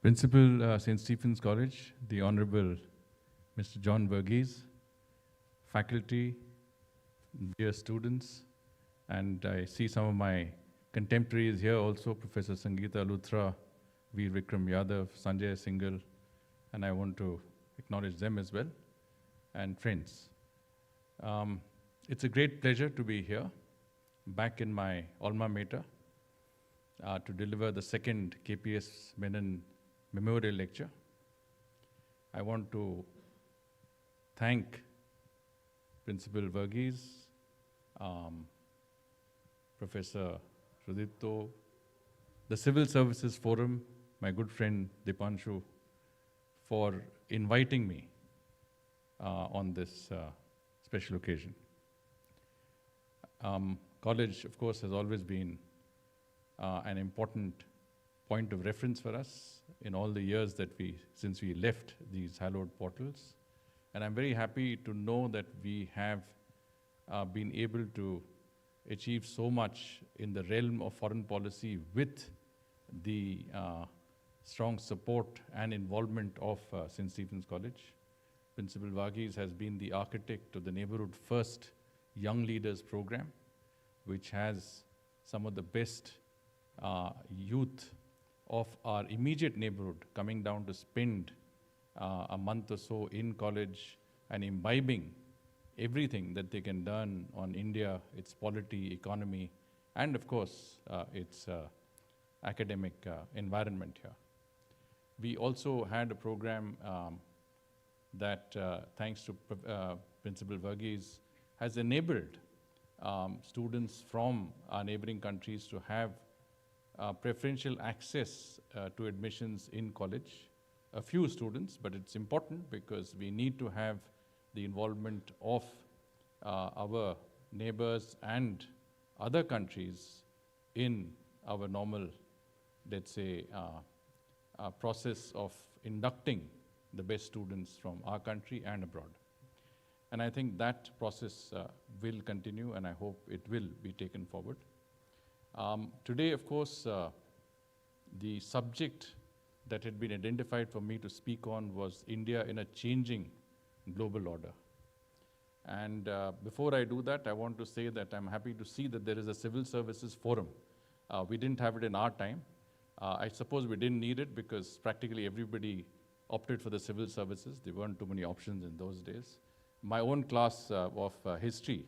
Principal, St. Stephen's College, the Honorable Mr. John Verghese, faculty, dear students, and I see some of my contemporaries here also, Professor Sangeeta Luthra, Veer Vikram Yadav, Sanjay Singhal, and I want to acknowledge them as well, and friends. It's a great pleasure to be here, back in my alma mater, to deliver the second KPS Menon Memorial Lecture. I want to thank Principal Verghese, Professor Rudito, the Civil Services Forum, my good friend Dipanshu, for inviting me on this special occasion. College, of course, has always been an important point of reference for us in all the years that since we left these hallowed portals. And I'm very happy to know that we have been able to achieve so much in the realm of foreign policy with the strong support and involvement of St. Stephen's College. Principal Verghese has been the architect of the Neighborhood First Young Leaders Program, which has some of the best youth of our immediate neighborhood coming down to spend a month or so in college and imbibing everything that they can learn on India, its polity, economy, and of course, its academic environment here. We also had a program that, thanks to Principal Verghese, has enabled students from our neighboring countries to have preferential access to admissions in college. A few students, but it's important because we need to have the involvement of our neighbors and other countries in our normal, let's say, process of inducting the best students from our country and abroad. And I think that process will continue, and I hope it will be taken forward. Today, of course, the subject that had been identified for me to speak on was India in a changing global order. And before I do that, I want to say that I'm happy to see that there is a Civil Services Forum. We didn't have it in our time. I suppose we didn't need it because practically everybody opted for the civil services. There weren't too many options in those days. My own class of history,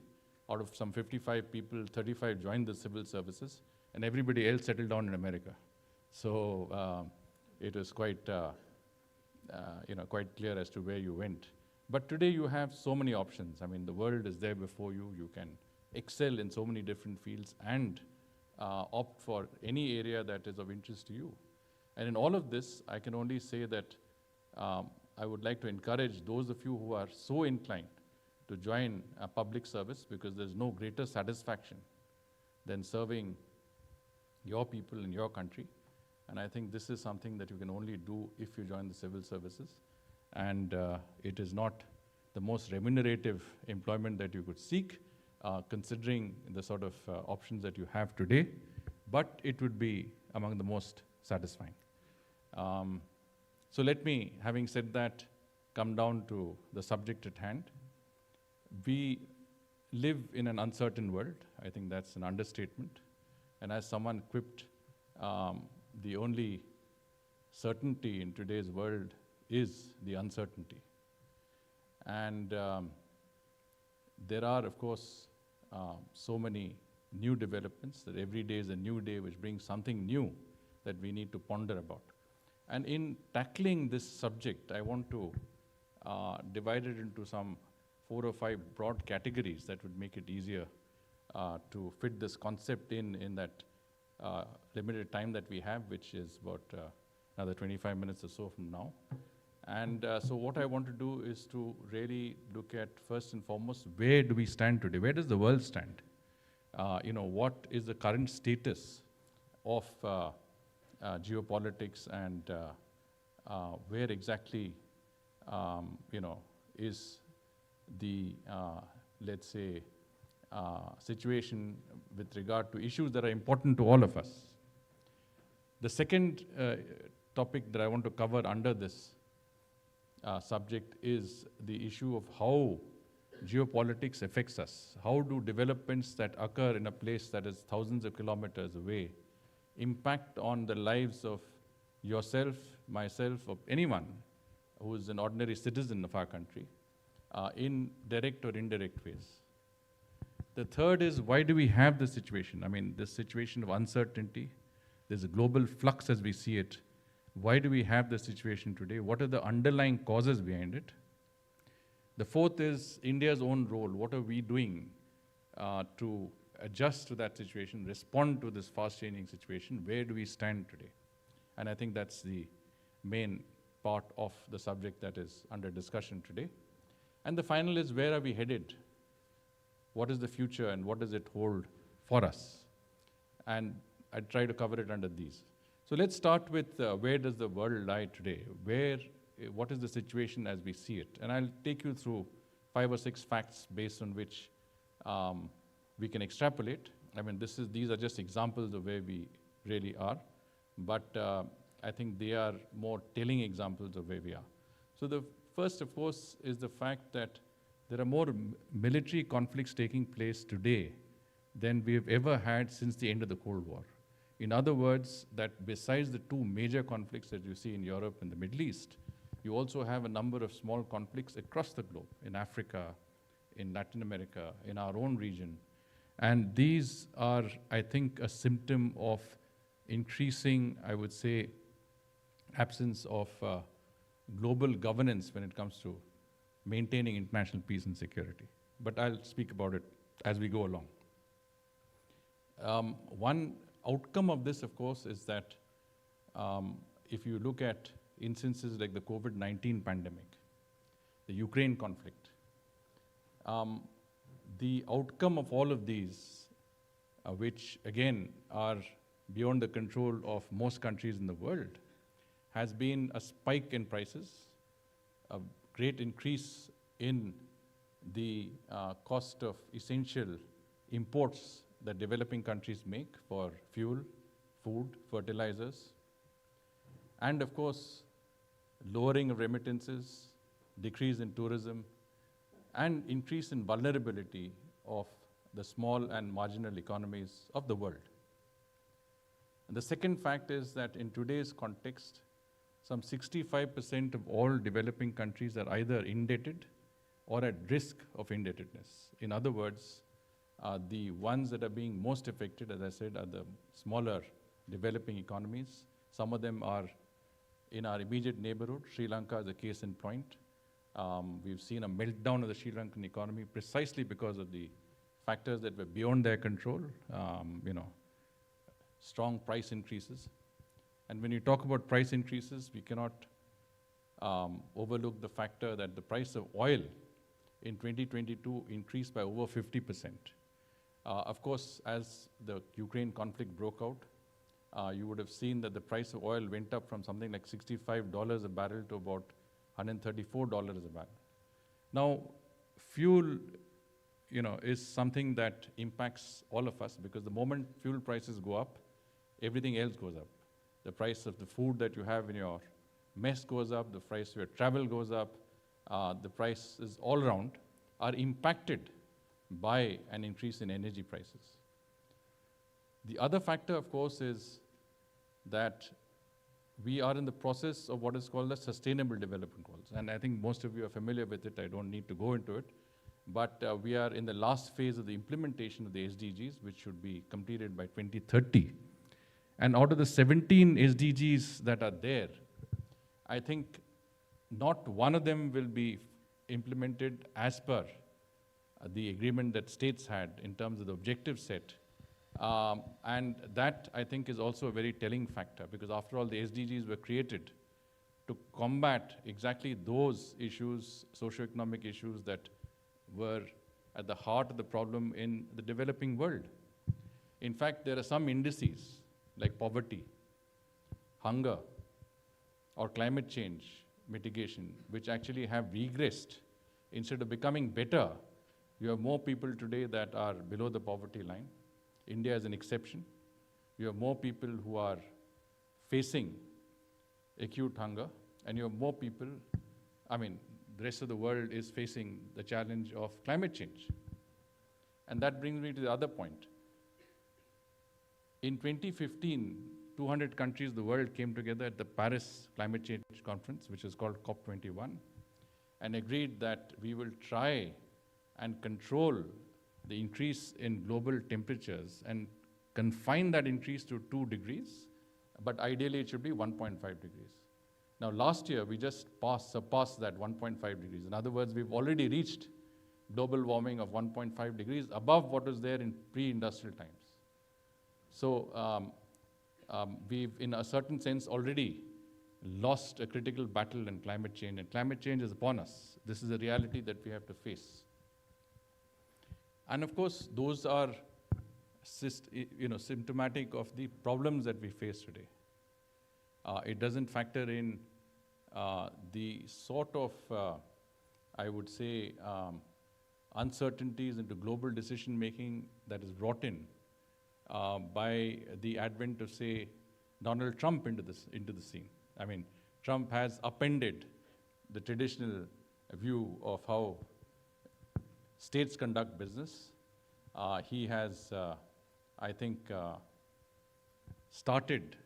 out of some 55 people, 35 joined the civil services, and everybody else settled down in America. So it was quite, quite clear as to where you went. But today you have so many options. I mean, the world is there before you. You can excel in so many different fields and opt for any area that is of interest to you. And in all of this, I can only say that I would like to encourage those of you who are so inclined to join a public service, because there's no greater satisfaction than serving your people in your country. And I think this is something that you can only do if you join the civil services. And it is not the most remunerative employment that you could seek, considering the sort of options that you have today, but it would be among the most satisfying. So let me, having said that, come down to the subject at hand. We live in an uncertain world. I think that's an understatement. And as someone quipped, the only certainty in today's world is the uncertainty. And there are, of course, so many new developments that every day is a new day which brings something new that we need to ponder about. And in tackling this subject, I want to divide it into some 4 or 5 broad categories that would make it easier to fit this concept in that limited time that we have, which is about another 25 minutes or so from now. And so what I want to do is to really look at, first and foremost, where do we stand today? Where does the world stand? What is the current status of geopolitics, and where exactly, is the, let's say, situation with regard to issues that are important to all of us. The second topic that I want to cover under this subject is the issue of how geopolitics affects us. How do developments that occur in a place that is thousands of kilometers away impact on the lives of yourself, myself, of anyone who is an ordinary citizen of our country in direct or indirect ways? The third is, why do we have this situation? I mean, this situation of uncertainty, there's a global flux as we see it. Why do we have this situation today? What are the underlying causes behind it? The fourth is India's own role. What are we doing to adjust to that situation, respond to this fast-changing situation? Where do we stand today? And I think that's the main part of the subject that is under discussion today. And the final is, where are we headed? What is the future and what does it hold for us? And I try to cover it under these. So let's start with where does the world lie today? What is the situation as we see it? And I'll take you through 5 or 6 facts based on which we can extrapolate. I mean, these are just examples of where we really are, but I think they are more telling examples of where we are. So the first, of course, is the fact that there are more military conflicts taking place today than we have ever had since the end of the Cold War. In other words, that besides the 2 major conflicts that you see in Europe and the Middle East, you also have a number of small conflicts across the globe, in Africa, in Latin America, in our own region. And these are, I think, a symptom of increasing, I would say, absence of global governance when it comes to maintaining international peace and security. But I'll speak about it as we go along. One outcome of this, of course, is that if you look at instances like the COVID-19 pandemic, the Ukraine conflict, the outcome of all of these, which again are beyond the control of most countries in the world, has been a spike in prices, a great increase in the cost of essential imports that developing countries make for fuel, food, fertilizers, and of course, lowering of remittances, decrease in tourism, and increase in vulnerability of the small and marginal economies of the world. And the second fact is that in today's context, some 65% of all developing countries are either indebted or at risk of indebtedness. In other words, the ones that are being most affected, as I said, are the smaller developing economies. Some of them are in our immediate neighborhood. Sri Lanka is a case in point. We've seen a meltdown of the Sri Lankan economy precisely because of the factors that were beyond their control, strong price increases. And when you talk about price increases, we cannot overlook the factor that the price of oil in 2022 increased by over 50%. Of course, as the Ukraine conflict broke out, you would have seen that the price of oil went up from something like $65 a barrel to about $134 a barrel. Now, fuel, is something that impacts all of us, because the moment fuel prices go up, everything else goes up. The price of the food that you have in your mess goes up, the price of your travel goes up, the prices all around are impacted by an increase in energy prices. The other factor, of course, is that we are in the process of what is called the Sustainable Development Goals. And I think most of you are familiar with it. I don't need to go into it. But we are in the last phase of the implementation of the SDGs, which should be completed by 2030. And out of the 17 SDGs that are there, I think not one of them will be implemented as per the agreement that states had in terms of the objective set. And that, I think, is also a very telling factor, because after all, the SDGs were created to combat exactly those issues, socioeconomic issues that were at the heart of the problem in the developing world. In fact, there are some indices like poverty, hunger, or climate change mitigation, which actually have regressed. Instead of becoming better, you have more people today that are below the poverty line. India is an exception. You have more people who are facing acute hunger, and you have more people, the rest of the world is facing the challenge of climate change. And that brings me to the other point. In 2015, 200 countries of the world came together at the Paris Climate Change Conference, which is called COP21, and agreed that we will try and control the increase in global temperatures and confine that increase to 2 degrees, but ideally it should be 1.5 degrees. Now last year, we just surpassed that 1.5 degrees. In other words, we've already reached global warming of 1.5 degrees above what was there in pre-industrial times. So we've, in a certain sense, already lost a critical battle in climate change, and climate change is upon us. This is a reality that we have to face. And of course, those are symptomatic of the problems that we face today. It doesn't factor in the sort of, I would say, uncertainties into global decision-making that is brought in by the advent of, say, Donald Trump into the scene. I mean, Trump has upended the traditional view of how states conduct business. He has, I think, started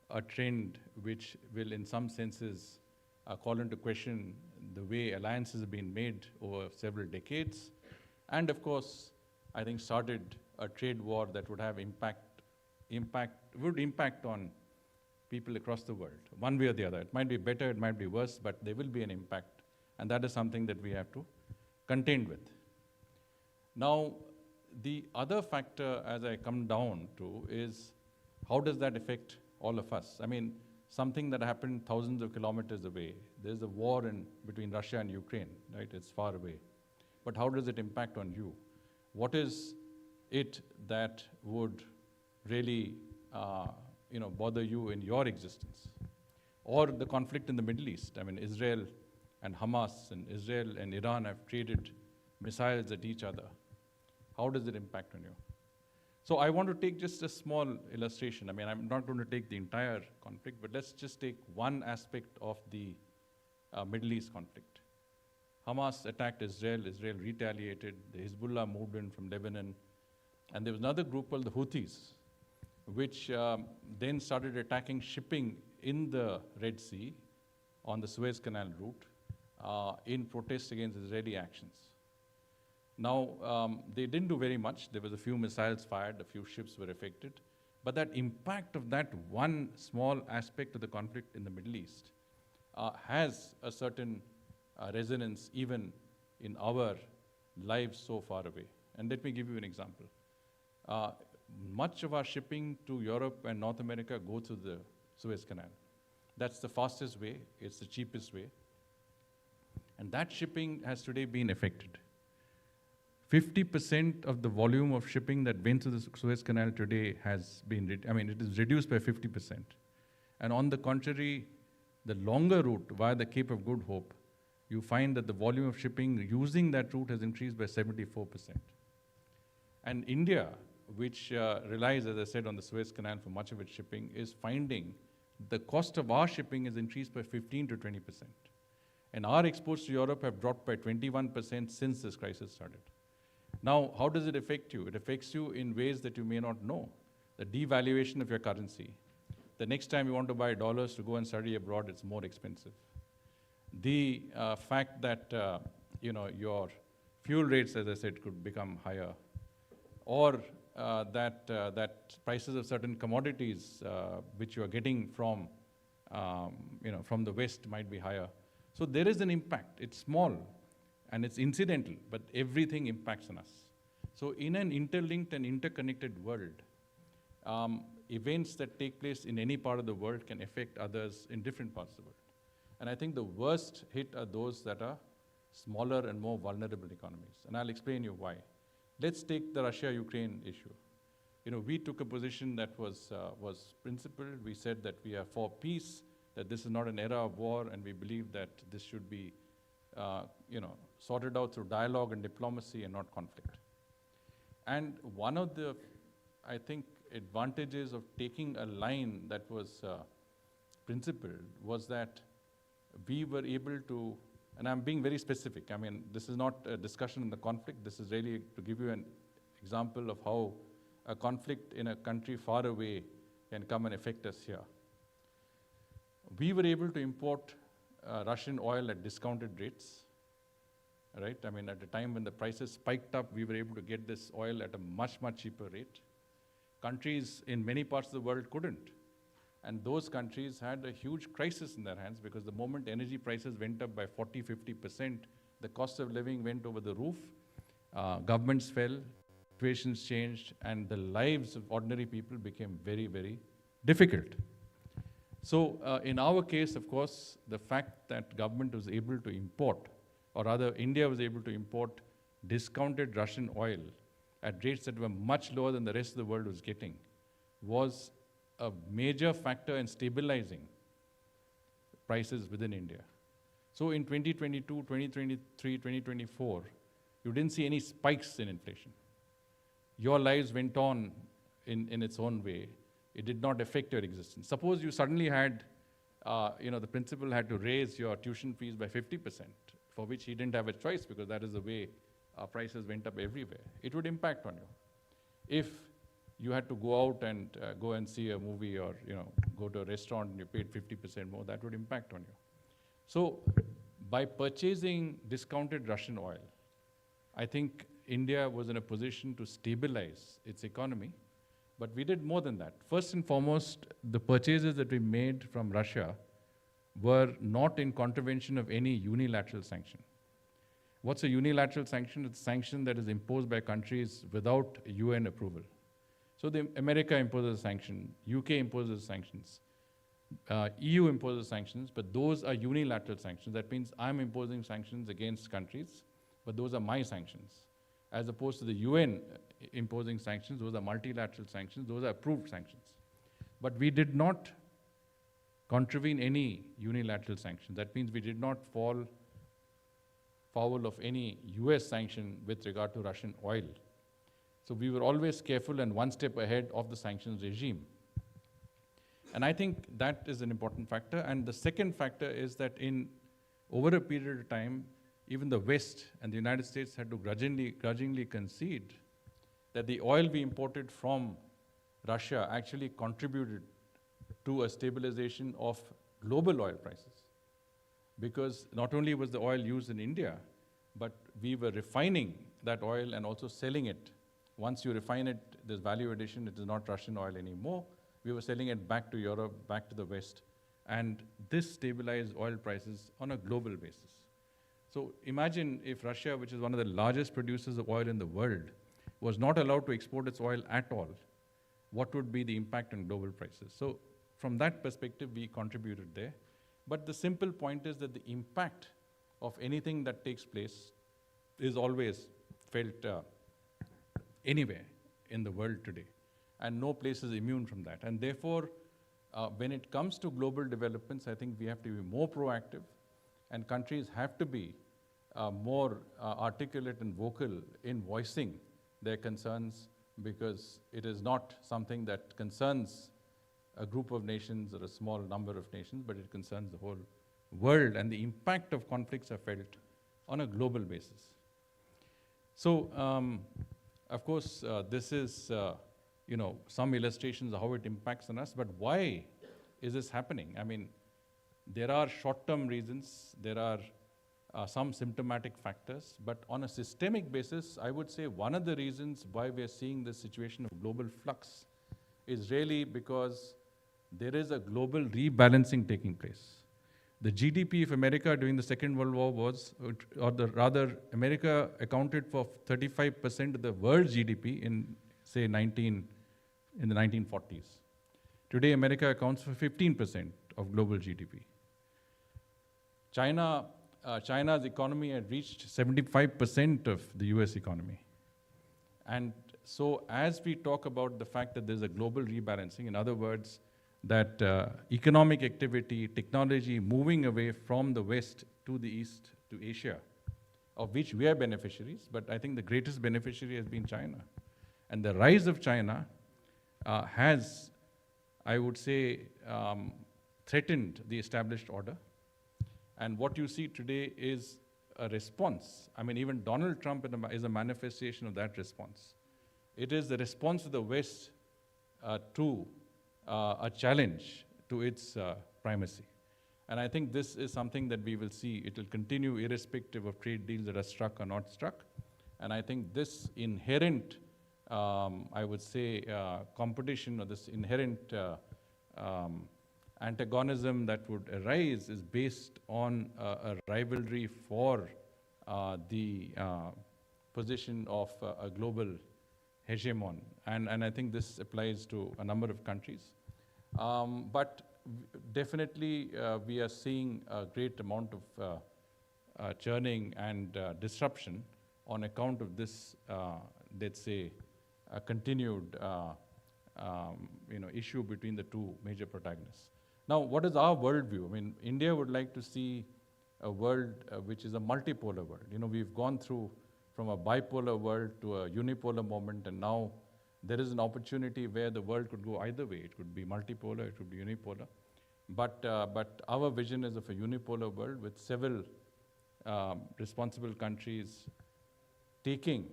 a trend which will, in some senses, call into question the way alliances have been made over several decades. And of course, I think started a trade war that would have impact on people across the world, one way or the other. It might be better, it might be worse, but there will be an impact. And that is something that we have to contend with. Now, the other factor, as I come down to, is how does that affect all of us? I mean, something that happened thousands of kilometers away. There's a war between Russia and Ukraine, right? It's far away. But how does it impact on you? What is it that would really bother you in your existence? Or the conflict in the Middle East. I mean, Israel and Hamas, and Israel and Iran have traded missiles at each other. How does it impact on you? So I want to take just a small illustration. I mean, I'm not going to take the entire conflict, but let's just take one aspect of the Middle East conflict. Hamas attacked Israel, Israel retaliated, the Hezbollah moved in from Lebanon, and there was another group called the Houthis, which then started attacking shipping in the Red Sea on the Suez Canal route in protest against Israeli actions. Now, they didn't do very much. There was a few missiles fired, a few ships were affected. But that impact of that one small aspect of the conflict in the Middle East has a certain resonance even in our lives so far away. And let me give you an example. Much of our shipping to Europe and North America go through the Suez Canal. That's the fastest way, it's the cheapest way. And that shipping has today been affected. 50% of the volume of shipping that went through the Suez Canal today has been, it is reduced by 50%. And on the contrary, the longer route via the Cape of Good Hope, you find that the volume of shipping using that route has increased by 74%. And India, which relies, as I said, on the Suez Canal for much of its shipping, is finding the cost of our shipping has increased by 15 to 20%. And our exports to Europe have dropped by 21% since this crisis started. Now, how does it affect you? It affects you in ways that you may not know. The devaluation of your currency. The next time you want to buy dollars to go and study abroad, it's more expensive. The fact that your fuel rates, as I said, could become higher, or that prices of certain commodities which you are getting from the West might be higher. So there is an impact. It's small. And it's incidental, but everything impacts on us. So in an interlinked and interconnected world, events that take place in any part of the world can affect others in different parts of the world. And I think the worst hit are those that are smaller and more vulnerable economies. And I'll explain you why. Let's take the Russia-Ukraine issue. We took a position that was principled. We said that we are for peace, that this is not an era of war, and we believe that this should be sorted out through dialogue and diplomacy and not conflict. And one of the, I think, advantages of taking a line that was principled was that we were able to, and I'm being very specific, I mean, this is not a discussion on the conflict, this is really to give you an example of how a conflict in a country far away can come and affect us here. We were able to import Russian oil at discounted rates, right? I mean, at a time when the prices spiked up, we were able to get this oil at a much, much cheaper rate. Countries in many parts of the world couldn't. And those countries had a huge crisis in their hands because the moment energy prices went up by 40, 50%, the cost of living went over the roof, governments fell, situations changed, and the lives of ordinary people became very, very difficult. So in our case, of course, the fact that government was able to import, or rather India was able to import discounted Russian oil at rates that were much lower than the rest of the world was getting, was a major factor in stabilizing prices within India. So in 2022, 2023, 2024, you didn't see any spikes in inflation. Your lives went on in its own way. It did not affect your existence. Suppose you suddenly had, the principal had to raise your tuition fees by 50%, for which he didn't have a choice because that is the way prices went up everywhere. It would impact on you. If you had to go out and go and see a movie or go to a restaurant and you paid 50% more, that would impact on you. So by purchasing discounted Russian oil, I think India was in a position to stabilize its economy, but we did more than that. First and foremost, the purchases that we made from Russia were not in contravention of any unilateral sanction. What's a unilateral sanction? It's a sanction that is imposed by countries without UN approval. So America imposes a sanction, UK imposes sanctions, EU imposes sanctions, but those are unilateral sanctions. That means I'm imposing sanctions against countries, but those are my sanctions. As opposed to the UN imposing sanctions, those are multilateral sanctions, those are approved sanctions. But we did not contravene any unilateral sanction. That means we did not fall foul of any US sanction with regard to Russian oil. So we were always careful and one step ahead of the sanctions regime. And I think that is an important factor. And the second factor is that over a period of time, even the West and the United States had to grudgingly concede that the oil we imported from Russia actually contributed to a stabilization of global oil prices. Because not only was the oil used in India, but we were refining that oil and also selling it. Once you refine it, there's value addition, it is not Russian oil anymore. We were selling it back to Europe, back to the West. And this stabilized oil prices on a global basis. So imagine if Russia, which is one of the largest producers of oil in the world, was not allowed to export its oil at all, what would be the impact on global prices? So from that perspective, we contributed there. But the simple point is that the impact of anything that takes place is always felt anywhere in the world today. And no place is immune from that. And therefore, when it comes to global developments, I think we have to be more proactive, and countries have to be more articulate and vocal in voicing their concerns, because it is not something that concerns a group of nations or a small number of nations, but it concerns the whole world, and the impact of conflicts are felt on a global basis. So, of course, this is some illustrations of how it impacts on us, but why is this happening? I mean, there are short-term reasons, there are some symptomatic factors, but on a systemic basis, I would say one of the reasons why we are seeing this situation of global flux is really because there is a global rebalancing taking place. The GDP of America during the Second World War was, America accounted for 35% of the world's GDP in, say, in the 1940s. Today, America accounts for 15% of global GDP. China's economy had reached 75% of the US economy. And so as we talk about the fact that there's a global rebalancing, in other words, that economic activity, technology moving away from the West to the East, to Asia, of which we are beneficiaries, but I think the greatest beneficiary has been China. And the rise of China has, I would say, threatened the established order. And what you see today is a response. I mean, even Donald Trump is a manifestation of that response. It is the response of the West to a challenge to its primacy. And I think this is something that we will see. It will continue irrespective of trade deals that are struck or not struck. And I think this inherent, I would say, competition, or this inherent antagonism that would arise is based on a rivalry for the position of a global hegemon. And I think this applies to a number of countries. But definitely we are seeing a great amount of churning and disruption on account of this, let's say, continued issue between the two major protagonists. Now, what is our worldview? I mean, India would like to see a world which is a multipolar world. We've gone through from a bipolar world to a unipolar moment, and now there is an opportunity where the world could go either way. It could be multipolar, it could be unipolar. But our vision is of a unipolar world with several responsible countries taking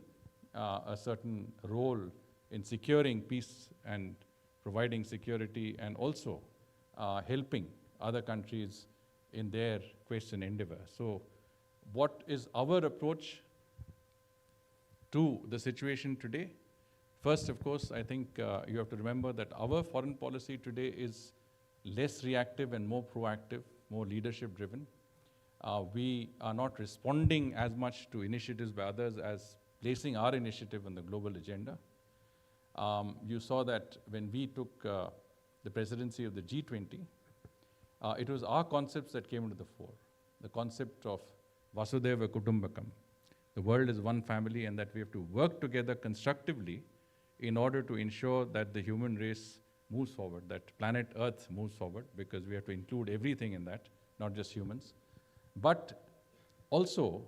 a certain role in securing peace and providing security, and also helping other countries in their quest and endeavor. So what is our approach to the situation today? First, of course, I think you have to remember that our foreign policy today is less reactive and more proactive, more leadership-driven. We are not responding as much to initiatives by others as placing our initiative on the global agenda. You saw that when we took the presidency of the G20, it was our concepts that came into the fore. The concept of Vasudhaiva Kutumbakam. The world is one family, and that we have to work together constructively in order to ensure that the human race moves forward, that planet Earth moves forward, because we have to include everything in that, not just humans. But also,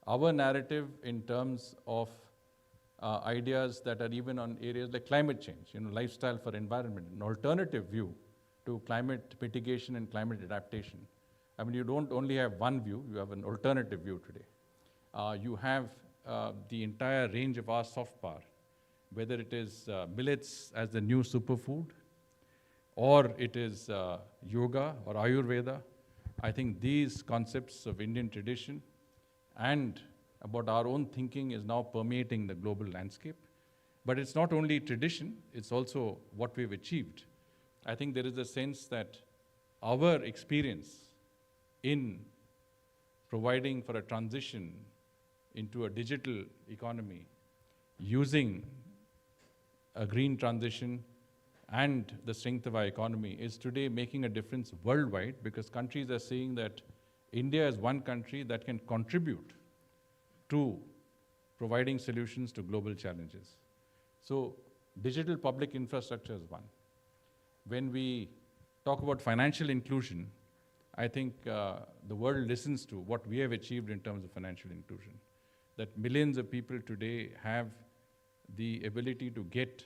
our narrative in terms of ideas that are even on areas like climate change, lifestyle for environment, an alternative view to climate mitigation and climate adaptation. I mean, you don't only have one view, you have an alternative view today. You have the entire range of our soft power, whether it is millets as the new superfood, or it is yoga or Ayurveda. I think these concepts of Indian tradition and about our own thinking is now permeating the global landscape. But it's not only tradition, it's also what we've achieved. I think there is a sense that our experience in providing for a transition into a digital economy, using a green transition and the strength of our economy, is today making a difference worldwide, because countries are seeing that India is one country that can contribute to providing solutions to global challenges. So digital public infrastructure is one. When we talk about financial inclusion, I think the world listens to what we have achieved in terms of financial inclusion. That millions of people today have the ability to get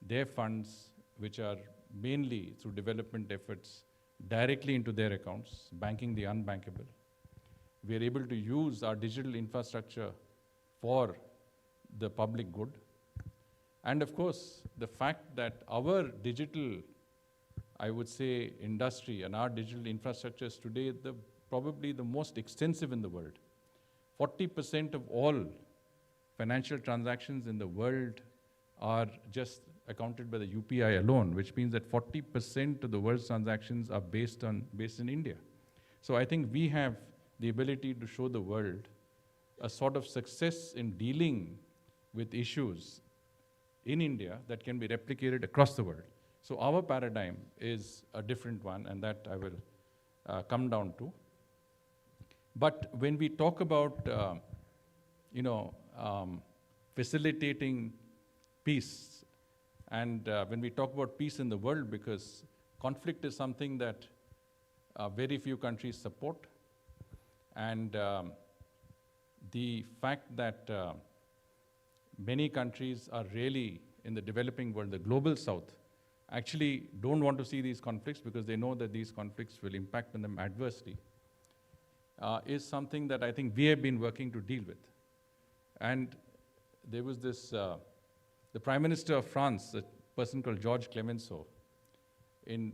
their funds, which are mainly through development efforts, directly into their accounts, banking the unbankable. We are able to use our digital infrastructure for the public good. And of course, the fact that our digital, I would say, industry and our digital infrastructure is today probably the most extensive in the world. 40% of all financial transactions in the world are just accounted by the UPI alone, which means that 40% of the world's transactions are based in India. So I think we have the ability to show the world a sort of success in dealing with issues in India that can be replicated across the world. So our paradigm is a different one, and that I will come down to. But when we talk about, facilitating peace, and when we talk about peace in the world, because conflict is something that very few countries support, and the fact that many countries are really in the developing world, the global south, actually don't want to see these conflicts because they know that these conflicts will impact on them adversely, is something that I think we have been working to deal with. And there was this, the Prime Minister of France, a person called Georges Clemenceau, in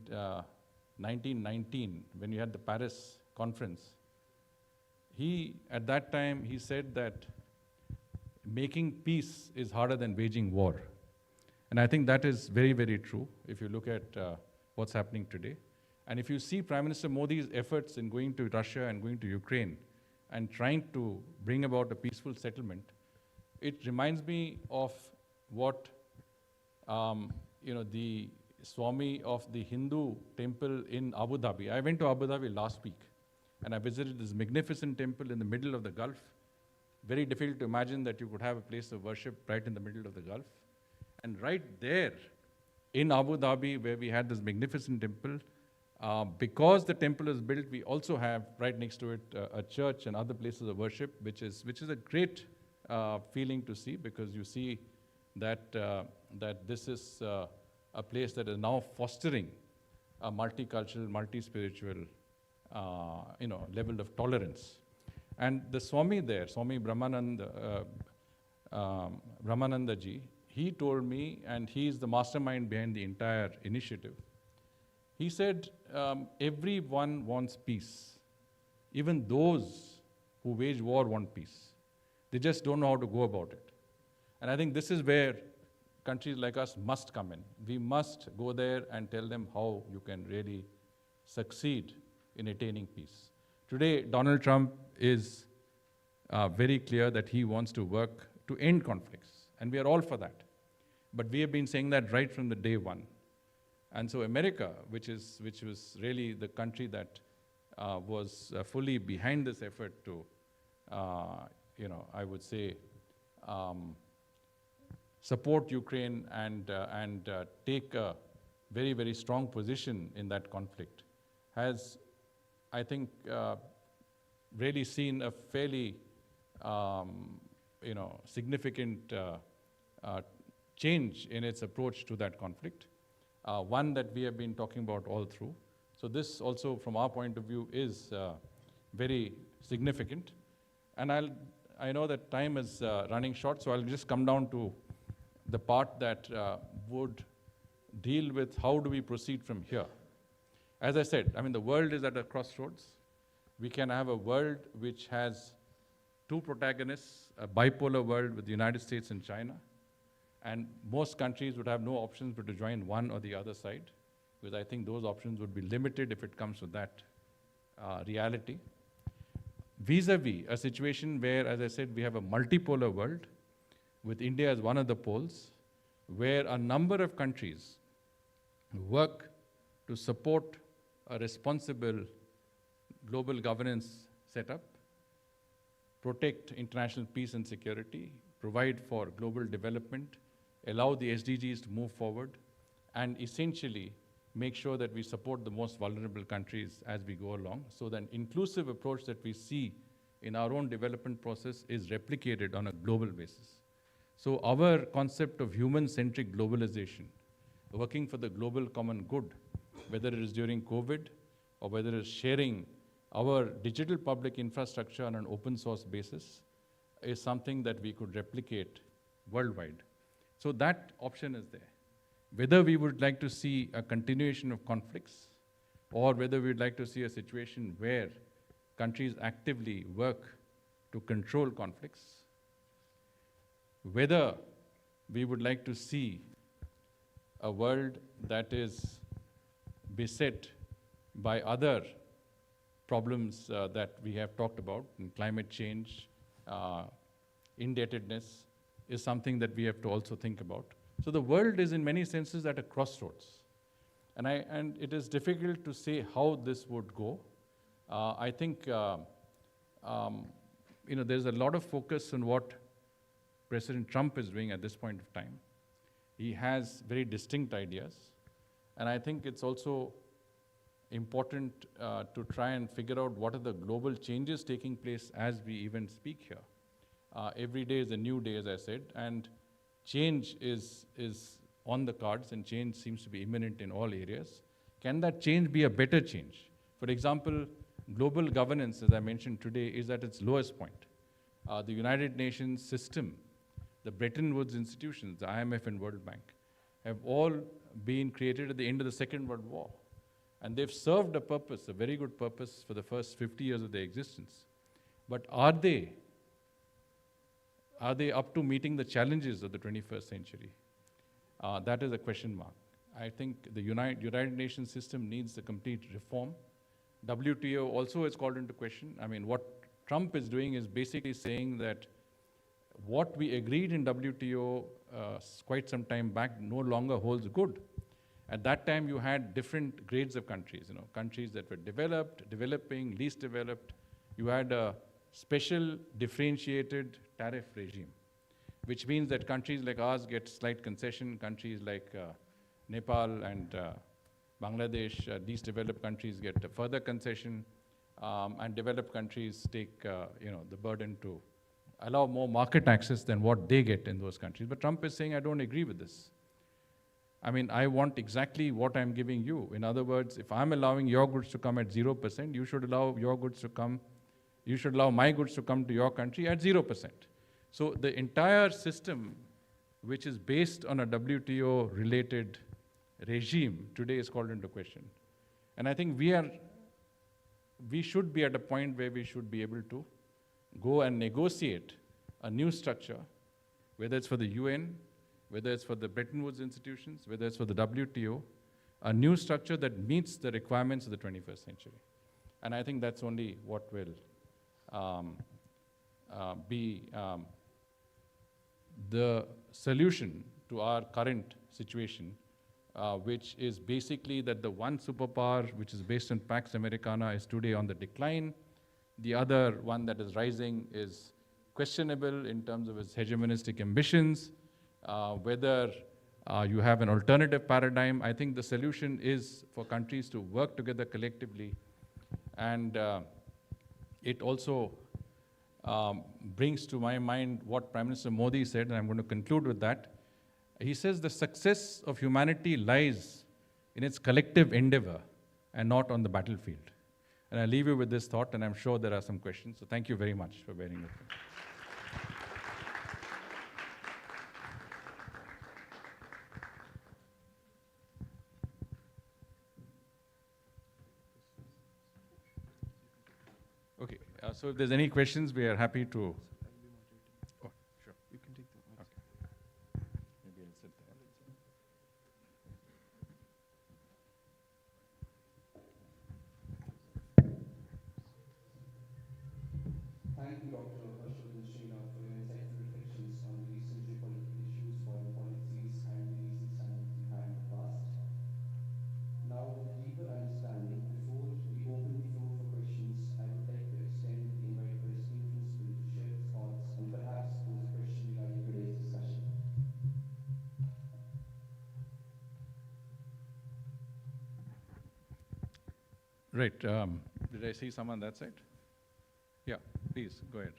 1919, when we had the Paris conference, at that time, he said that making peace is harder than waging war. And I think that is very, very true if you look at what's happening today. And if you see Prime Minister Modi's efforts in going to Russia and going to Ukraine and trying to bring about a peaceful settlement, it reminds me of what the Swami of the Hindu temple in Abu Dhabi. I went to Abu Dhabi last week, and I visited this magnificent temple in the middle of the Gulf. Very difficult to imagine that you could have a place of worship right in the middle of the Gulf. And right there in Abu Dhabi, where we had this magnificent temple, because the temple is built, we also have right next to it a church and other places of worship, which is a great feeling to see, because you see that this is a place that is now fostering a multicultural, multi-spiritual level of tolerance. And the Swami there, Swami Brahmananda ji, he told me, and he is the mastermind behind the entire initiative, he said, everyone wants peace. Even those who wage war want peace. They just don't know how to go about it. And I think this is where countries like us must come in. We must go there and tell them how you can really succeed in attaining peace. Today, Donald Trump is very clear that he wants to work to end conflicts, and we are all for that. But we have been saying that right from the day one. And so America, which was really the country that was fully behind this effort to, I would say, support Ukraine and take a very, very strong position in that conflict, has, I think, really seen a fairly, significant change in its approach to that conflict, one that we have been talking about all through. So this also, from our point of view, is very significant. And I know that time is running short, so I'll just come down to the part that would deal with how do we proceed from here. As I said, the world is at a crossroads. We can have a world which has two protagonists, a bipolar world with the United States and China, and most countries would have no options but to join one or the other side, because I think those options would be limited if it comes to that reality. Vis-a-vis a situation where, as I said, we have a multipolar world, with India as one of the poles, where a number of countries work to support a responsible global governance setup, protect international peace and security, provide for global development, allow the SDGs to move forward, and essentially make sure that we support the most vulnerable countries as we go along, so that inclusive approach that we see in our own development process is replicated on a global basis. So our concept of human-centric globalization, working for the global common good, whether it is during COVID or whether it is sharing our digital public infrastructure on an open source basis, is something that we could replicate worldwide. So that option is there. Whether we would like to see a continuation of conflicts, or whether we would like to see a situation where countries actively work to control conflicts, whether we would like to see a world that is beset by other problems that we have talked about, in climate change, indebtedness, is something that we have to also think about. So the world is in many senses at a crossroads. And it is difficult to say how this would go. I think there's a lot of focus on what President Trump is doing at this point of time. He has very distinct ideas. And I think it's also important to try and figure out what are the global changes taking place as we even speak here. Every day is a new day, as I said, and change is on the cards, and change seems to be imminent in all areas. Can that change be a better change? For example, global governance, as I mentioned today, is at its lowest point. The United Nations system, the Bretton Woods institutions, the IMF and World Bank, have all been created at the end of the Second World War. And they've served a purpose, a very good purpose, for the first 50 years of their existence. But are they up to meeting the challenges of the 21st century? That is a question mark. I think the United Nations system needs a complete reform. WTO also is called into question. I mean, what Trump is doing is basically saying that what we agreed in WTO quite some time back no longer holds good. At that time, you had different grades of countries, countries that were developed, developing, least developed. You had a special differentiated tariff regime, which means that countries like ours get slight concession, countries like Nepal and Bangladesh, least developed countries get a further concession, and developed countries take the burden to allow more market access than what they get in those countries. But Trump is saying, I don't agree with this. I mean, I want exactly what I'm giving you. In other words, if I'm allowing your goods to come at 0%, you should allow my goods to come to your country at 0%. So the entire system, which is based on a WTO-related regime, today is called into question. And I think we should be at a point where we should be able to go and negotiate a new structure, whether it's for the UN, whether it's for the Bretton Woods institutions, whether it's for the WTO, a new structure that meets the requirements of the 21st century. And I think that's only what will be the solution to our current situation, which is basically that the one superpower, which is based on Pax Americana, is today on the decline. The other one that is rising is questionable in terms of its hegemonistic ambitions. Whether you have an alternative paradigm, I think the solution is for countries to work together collectively. And it also brings to my mind what Prime Minister Modi said, and I'm going to conclude with that. He says the success of humanity lies in its collective endeavor and not on the battlefield. And I leave you with this thought, and I'm sure there are some questions. So thank you very much for bearing with me. Okay, so if there's any questions, we are happy to. Oh, sure. You can take them. Okay. Maybe I'll sit there. Thank you, Dr. Harshvardhan Shringla, for your insightful reflections on the recent geopolitical issues, foreign policies, and the recent standings behind the past. Now, with a deeper understanding, before we open the floor for questions, I would like to extend the invite for esteemed principal to share his thoughts and perhaps pose a question regarding today's discussion. Right. Did I see someone that side? Yeah, please, go ahead.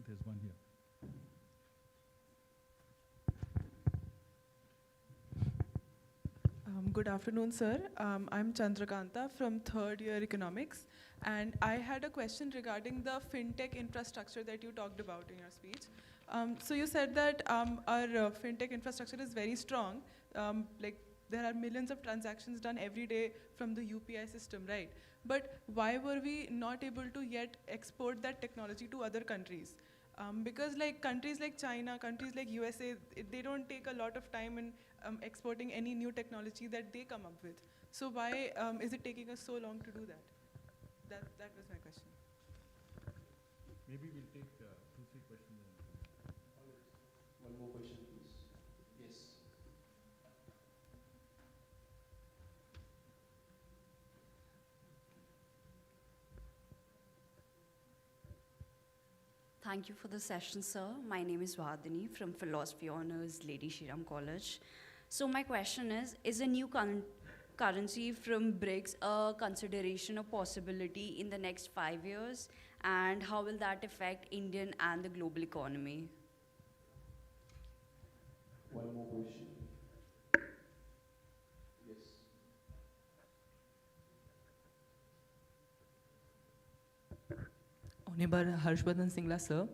There's one here. Good afternoon, sir. I'm Chandrakanta from third year economics, and I had a question regarding the fintech infrastructure that you talked about in your speech. So you said that our fintech infrastructure is very strong. Like there are millions of transactions done every day from the UPI system, right? But why were we not able to yet export that technology to other countries? Because like countries like China, countries like USA, they don't take a lot of time in exporting any new technology that they come up with. So why is it taking us so long to do that? That was my question. Maybe we'll take 2-3 questions. One more question, please. Yes. Thank you for the session, sir. My name is Vardhini from Philosophy Honours, Lady Shriram College. So my question is a new currency from BRICS a consideration, a possibility in the next 5 years? And how will that affect Indian and the global economy? One more question. Yes. Honorable Harshvardhan Shringla, sir.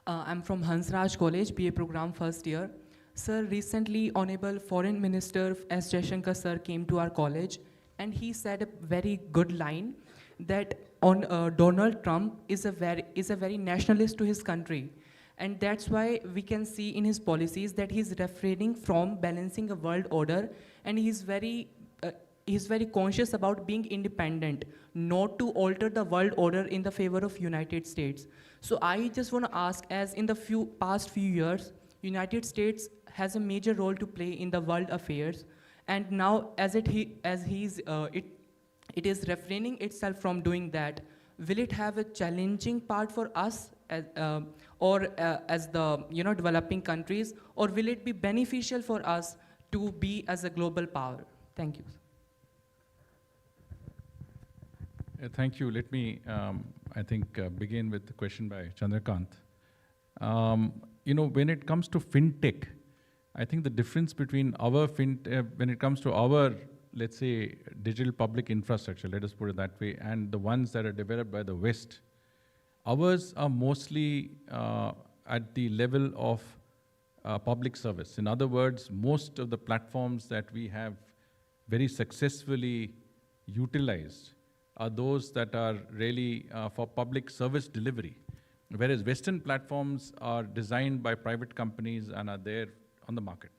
I'm from Hansraj College, BA program first year. Sir, recently Honorable Foreign Minister S. Jaishankar sir came to our college and he said a very good line that Donald Trump is a very nationalist to his country. And that's why we can see in his policies that he's refraining from balancing a world order, and he's very conscious about being independent, not to alter the world order in the favor of United States. So I just want to ask, as in the past few years, United States has a major role to play in the world affairs, and now it is refraining itself from doing that. Will it have a challenging part for us as, as the developing countries, or will it be beneficial for us to be as a global power? Thank you. Thank you. Let me, begin with the question by Chandrakant. When it comes to fintech, I think the difference between our when it comes to our, let's say, digital public infrastructure, let us put it that way, and the ones that are developed by the West, ours are mostly at the level of public service. In other words, most of the platforms that we have very successfully utilized are those that are really for public service delivery, whereas Western platforms are designed by private companies and are there on the market.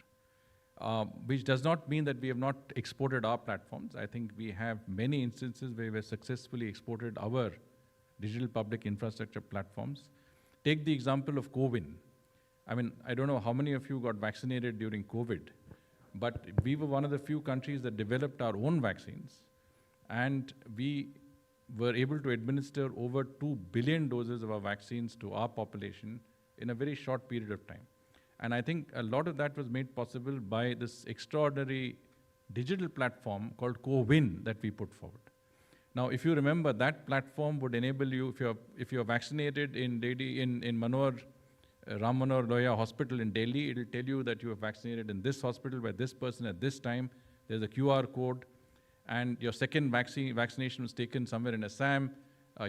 Which does not mean that we have not exported our platforms. I think we have many instances where we have successfully exported our digital public infrastructure platforms. Take the example of CoWIN. I mean, I don't know how many of you got vaccinated during COVID, but we were one of the few countries that developed our own vaccines, and we were able to administer over 2 billion doses of our vaccines to our population in a very short period of time. And I think a lot of that was made possible by this extraordinary digital platform called CoWIN that we put forward. Now, if you remember, that platform would enable you, if you're vaccinated in Delhi, in Ram Manohar Lohia Hospital in Delhi, it will tell you that you are vaccinated in this hospital by this person at this time. There's a QR code, and your second vaccination was taken somewhere in Assam.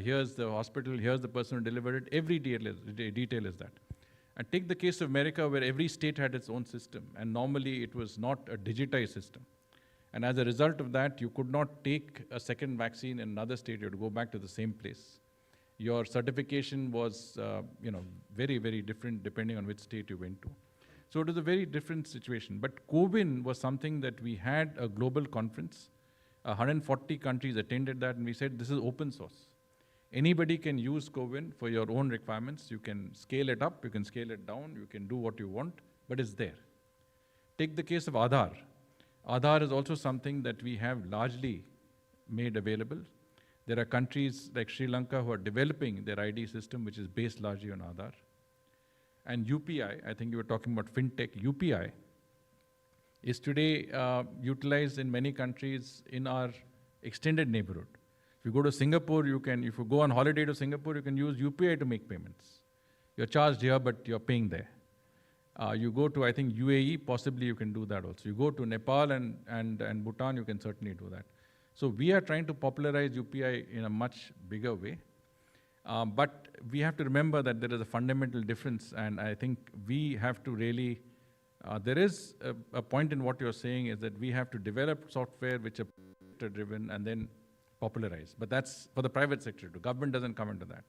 Here's the hospital, here's the person who delivered it. Every detail is that. And take the case of America, where every state had its own system, and normally it was not a digitized system. And as a result of that, you could not take a second vaccine in another state. You had to go back to the same place. Your certification was, very, very different depending on which state you went to. So it was a very different situation. But CoWIN was something that we had a global conference. 140 countries attended that, and we said, this is open source. Anybody can use CoWIN for your own requirements. You can scale it up, you can scale it down, you can do what you want, but it's there. Take the case of Aadhaar. Aadhaar is also something that we have largely made available. There are countries like Sri Lanka who are developing their ID system, which is based largely on Aadhaar. And UPI, I think you were talking about fintech, UPI is today utilized in many countries in our extended neighborhood. If you go to Singapore, if you go on holiday to Singapore, you can use UPI to make payments. You're charged here, but you're paying there. You go to, I think, UAE, possibly you can do that also. You go to Nepal and Bhutan, you can certainly do that. So we are trying to popularize UPI in a much bigger way. But we have to remember that there is a fundamental difference, and I think we have to really, there is a point in what you're saying is that we have to develop software which are driven and then popularize. But that's for the private sector. The government doesn't come into that.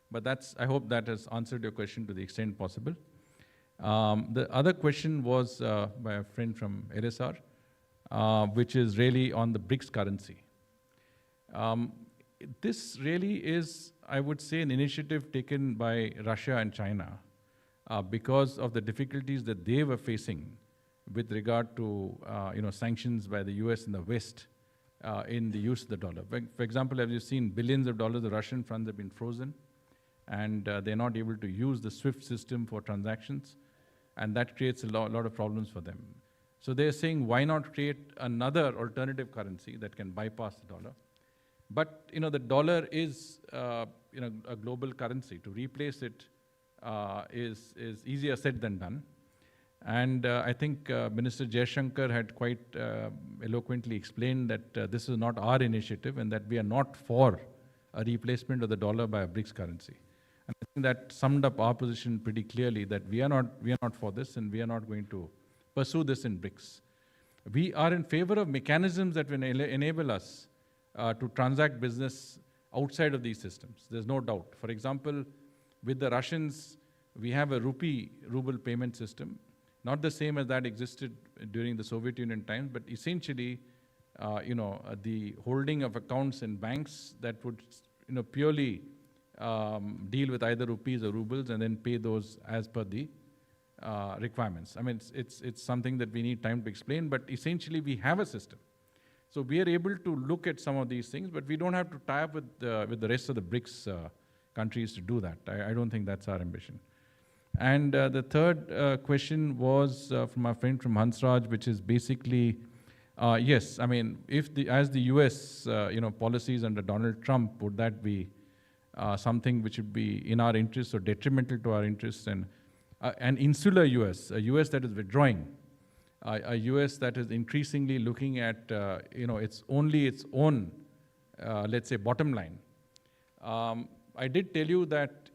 But I hope that has answered your question to the extent possible. The other question was by a friend from LSR, which is really on the BRICS currency. This really is, I would say, an initiative taken by Russia and China because of the difficulties that they were facing with regard to sanctions by the US and the West in the use of the dollar. For example, have you seen billions of dollars of Russian funds have been frozen, and they're not able to use the SWIFT system for transactions, and that creates a lot of problems for them. So they're saying, why not create another alternative currency that can bypass the dollar? But the dollar is a global currency. To replace it is easier said than done. And I think Minister Jaishankar had quite eloquently explained that this is not our initiative and that we are not for a replacement of the dollar by a BRICS currency. And I think that summed up our position pretty clearly, that we are not for this, and we are not going to pursue this in BRICS. We are in favor of mechanisms that will enable us to transact business outside of these systems. There's no doubt. For example, with the Russians, we have a ruble payment system, not the same as that existed during the Soviet Union times, but essentially, the holding of accounts in banks that would, purely deal with either rupees or rubles and then pay those as per the requirements. I mean, it's something that we need time to explain, but essentially we have a system. So we are able to look at some of these things, but we don't have to tie up with the rest of the BRICS countries to do that. I don't think that's our ambition. And the third question was from our friend from Hansraj, which is basically, yes, I mean, as the US, policies under Donald Trump, would that be something which would be in our interest or detrimental to our interests? And an insular US, a US that is withdrawing, a US that is increasingly looking at, its own, let's say, bottom line. I did tell you that,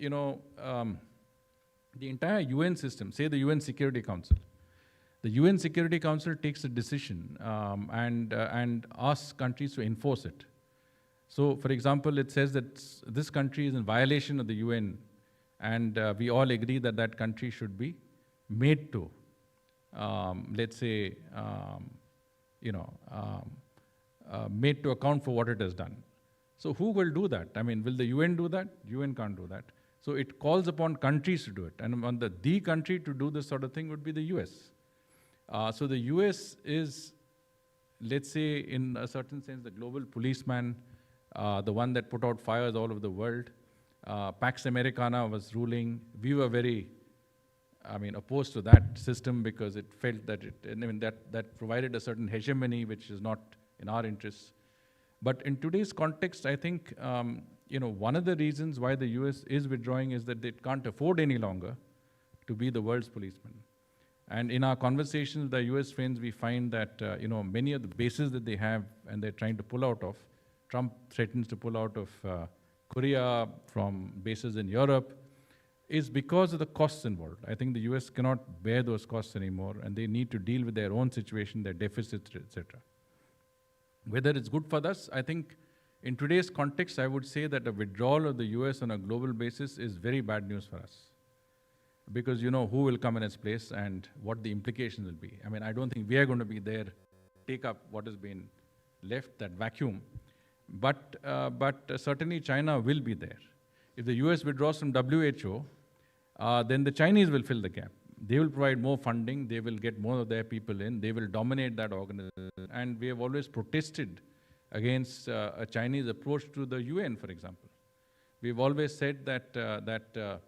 the entire UN system, say the UN Security Council, the UN Security Council takes a decision and asks countries to enforce it. So, for example, it says that this country is in violation of the UN, and we all agree that that country should be made to, let's say, made to account for what it has done. So who will do that? I mean, will the UN do that? UN can't do that. So it calls upon countries to do it. And on the country to do this sort of thing would be the US. So the US is, let's say, in a certain sense, the global policeman, the one that put out fires all over the world. Pax Americana was ruling. We were very, opposed to that system because it felt that that provided a certain hegemony which is not in our interests. But in today's context, I think, one of the reasons why the US is withdrawing is that it can't afford any longer to be the world's policeman. And in our conversations with the US friends, we find that, many of the bases that they have and they're trying to pull out of, Trump threatens to pull out of Korea, from bases in Europe, is because of the costs involved. I think the US cannot bear those costs anymore, and they need to deal with their own situation, their deficits, etc. Whether it's good for us, I think in today's context, I would say that a withdrawal of the US on a global basis is very bad news for us. Because who will come in its place and what the implications will be. I mean, I don't think we are going to be there, take up what has been left, that vacuum. But certainly China will be there. If the US withdraws from WHO, then the Chinese will fill the gap. They will provide more funding, they will get more of their people in, they will dominate that organization. And we have always protested against a Chinese approach to the UN, for example. We've always said that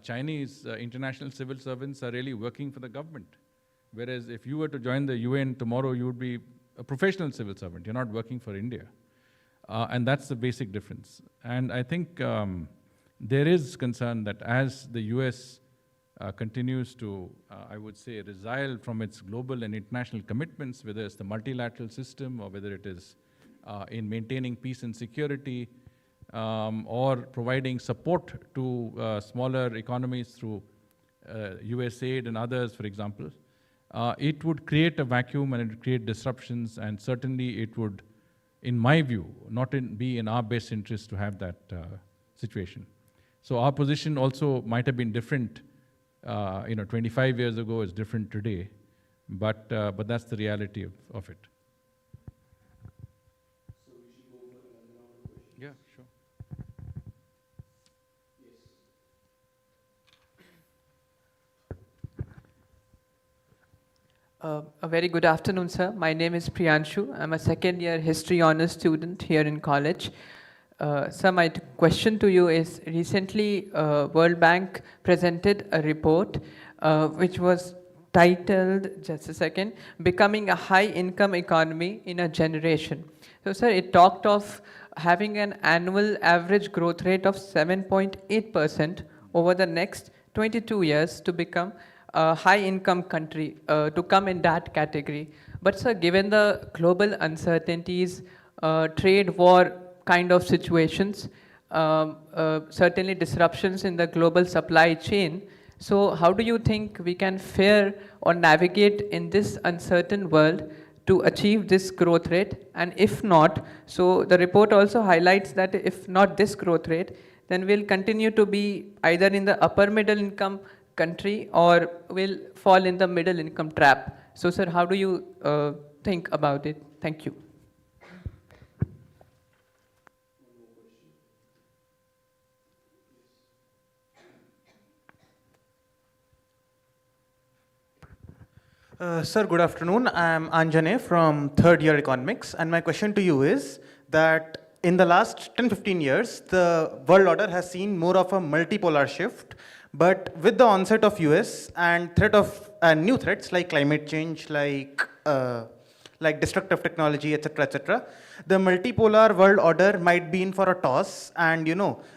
Chinese international civil servants are really working for the government. Whereas if you were to join the UN tomorrow, you would be a professional civil servant. You're not working for India. And that's the basic difference. And I think there is concern that as the US continues to, I would say, resile from its global and international commitments, whether it's the multilateral system or whether it is in maintaining peace and security, or providing support to smaller economies through USAID and others, for example, it would create a vacuum and it would create disruptions, and certainly it would, in my view, not be in our best interest to have that situation. So our position also might have been different 25 years ago is different today, but that's the reality of it. So we should go for another round of questions. Yeah, sure. Yes. A very good afternoon, sir. My name is Priyanshu. I'm a second-year history honors student here in college. Sir, my question to you is, recently World Bank presented a report which was titled, just a second, Becoming a High-Income Economy in a Generation. So, sir, it talked of having an annual average growth rate of 7.8% over the next 22 years to become a high income country to come in that category. But sir, given the global uncertainties, trade war kind of situations, certainly disruptions in the global supply chain, so how do you think we can fare or navigate in this uncertain world to achieve this growth rate? And if not, so the report also highlights that if not this growth rate, then we'll continue to be either in the upper middle income country or will fall in the middle income trap. So sir, how do you think about it? Thank you. Sir, good afternoon. I'm Anjane from third year economics, and my question to you is that in the last 10-15 years, the world order has seen more of a multipolar shift, but with the onset of US and threat of new threats like climate change, like destructive technology, etc., the multipolar world order might be in for a toss, and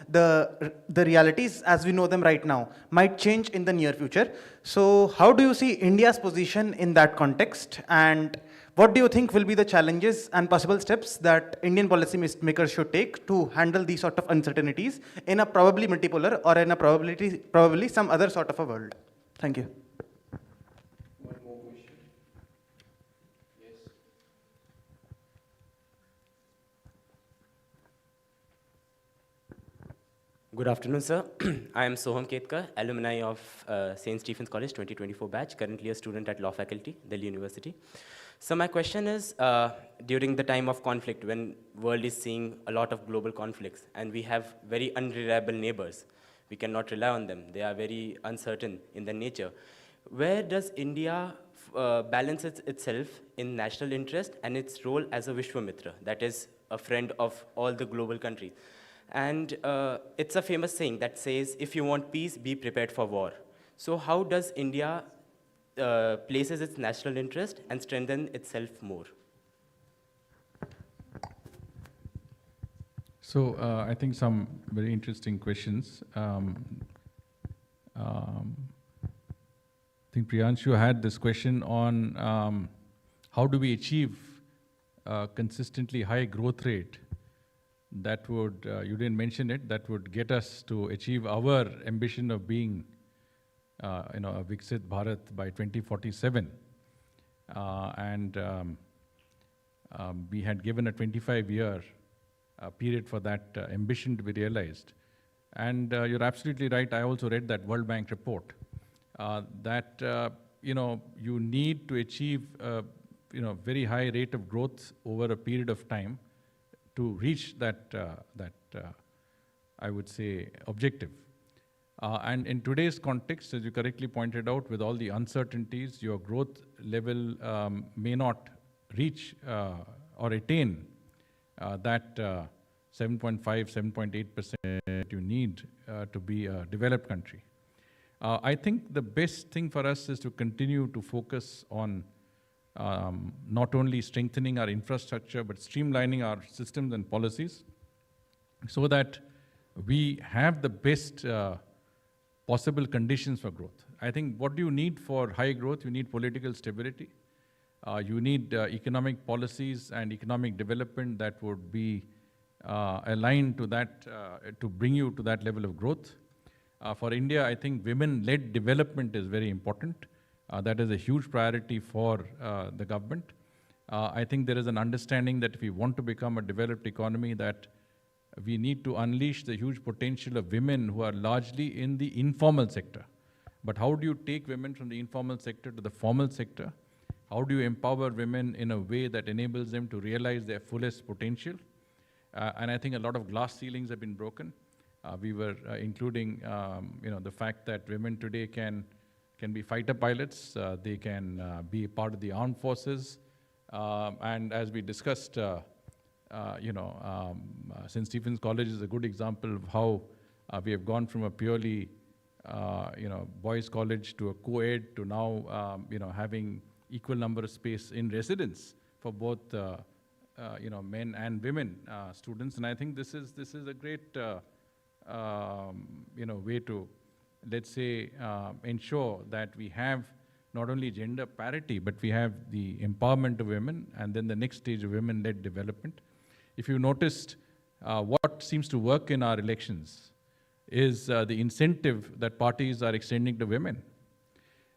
the realities as we know them right now might change in the near future. So how do you see India's position in that context, and what do you think will be the challenges and possible steps that Indian policymakers should take to handle these sort of uncertainties in a probably multipolar or in a probably some other sort of a world? Thank you. One more question. Yes. Good afternoon, sir. I am Soham Ketkar, alumni of St. Stephen's College 2024 batch, currently a student at Law Faculty, Delhi University. So my question is, during the time of conflict, when world is seeing a lot of global conflicts, and we have very unreliable neighbors, we cannot rely on them, they are very uncertain in their nature, where does India balance itself in national interest and its role as a Vishwamitra, that is a friend of all the global countries? And it's a famous saying that says, if you want peace, be prepared for war. So how does India places its national interest and strengthen itself more? So I think some very interesting questions. I think Priyanshu had this question on how do we achieve consistently high growth rate that would, you didn't mention it, that would get us to achieve our ambition of being a Viksit Bharat by 2047. We had given a 25-year period for that ambition to be realized. And you're absolutely right, I also read that World Bank report that you need to achieve very high rate of growth over a period of time to reach that, I would say, objective. And in today's context, as you correctly pointed out, with all the uncertainties, your growth level may not reach or attain that 7.5, 7.8% you need to be a developed country. I think the best thing for us is to continue to focus on not only strengthening our infrastructure, but streamlining our systems and policies so that we have the best possible conditions for growth. I think what do you need for high growth? You need political stability. You need economic policies and economic development that would be aligned to that, to bring you to that level of growth. For India, I think women-led development is very important. That is a huge priority for the government. I think there is an understanding that if we want to become a developed economy, that we need to unleash the huge potential of women who are largely in the informal sector. But how do you take women from the informal sector to the formal sector? How do you empower women in a way that enables them to realize their fullest potential? And I think a lot of glass ceilings have been broken. We were including the fact that women today can be fighter pilots, they can be part of the armed forces, and as we discussed, St. Stephen's College is a good example of how we have gone from a purely boys' college to a co-ed to now having equal number of space in residence for both men and women students, and I think this is a great way to let's say, ensure that we have not only gender parity, but we have the empowerment of women, and then the next stage of women-led development. If you noticed, what seems to work in our elections is the incentive that parties are extending to women.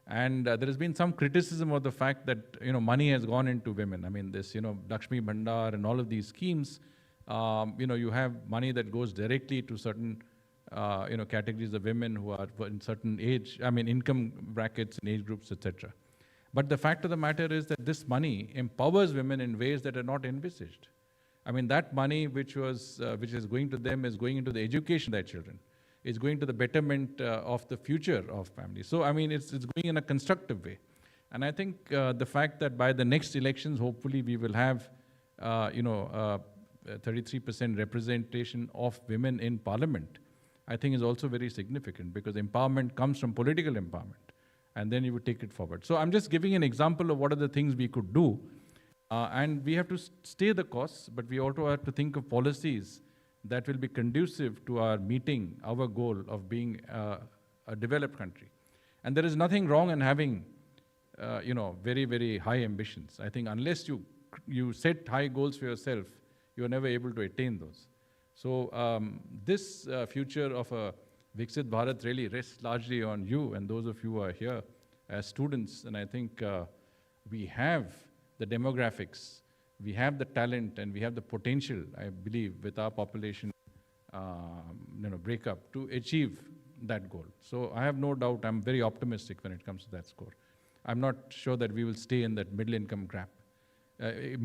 And there has been some criticism of the fact that, money has gone into women. I mean, this, Lakshmi Bhandar and all of these schemes, you have money that goes directly to certain, categories of women who are in certain income brackets and age groups, etc. But the fact of the matter is that this money empowers women in ways that are not envisaged. I mean, that money which is going to them is going into the education of their children. It's going to the betterment of the future of families. So, I mean, it's going in a constructive way. And I think the fact that by the next elections, hopefully we will have, 33% representation of women in parliament, I think is also very significant, because empowerment comes from political empowerment, and then you would take it forward. So I'm just giving an example of what are the things we could do, and we have to stay the course, but we also have to think of policies that will be conducive to our meeting our goal of being a developed country. And there is nothing wrong in having, very, very high ambitions. I think unless you set high goals for yourself, you are never able to attain those. So this future of a Viksit Bharat really rests largely on you and those of you who are here as students. And I think we have the demographics, we have the talent, and we have the potential, I believe, with our population breakup to achieve that goal. So I have no doubt, I'm very optimistic when it comes to that score. I'm not sure that we will stay in that middle income trap. The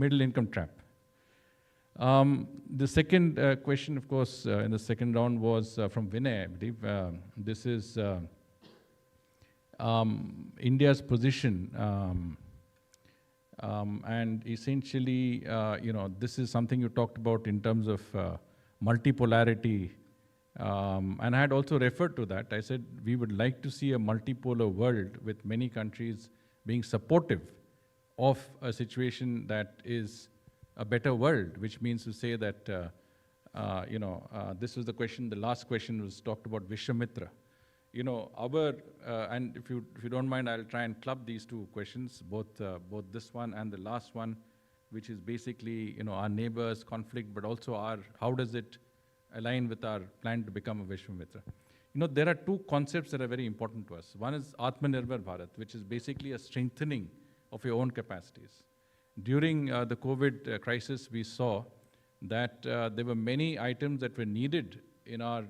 second question, of course, in the second round was from Vinay, I believe. This is India's position. And essentially, this is something you talked about in terms of multipolarity. And I had also referred to that. I said we would like to see a multipolar world with many countries being supportive of a situation that is a better world, which means to say that, this was the question, the last question was talked about Vishwamitra. And if you don't mind, I'll try and club these two questions, both this one and the last one, which is basically, our neighbors' conflict, but also how does it align with our plan to become a Vishwamitra? There are two concepts that are very important to us. One is Atmanirbhar Bharat, which is basically a strengthening of your own capacities. During the COVID crisis, we saw that there were many items that were needed in our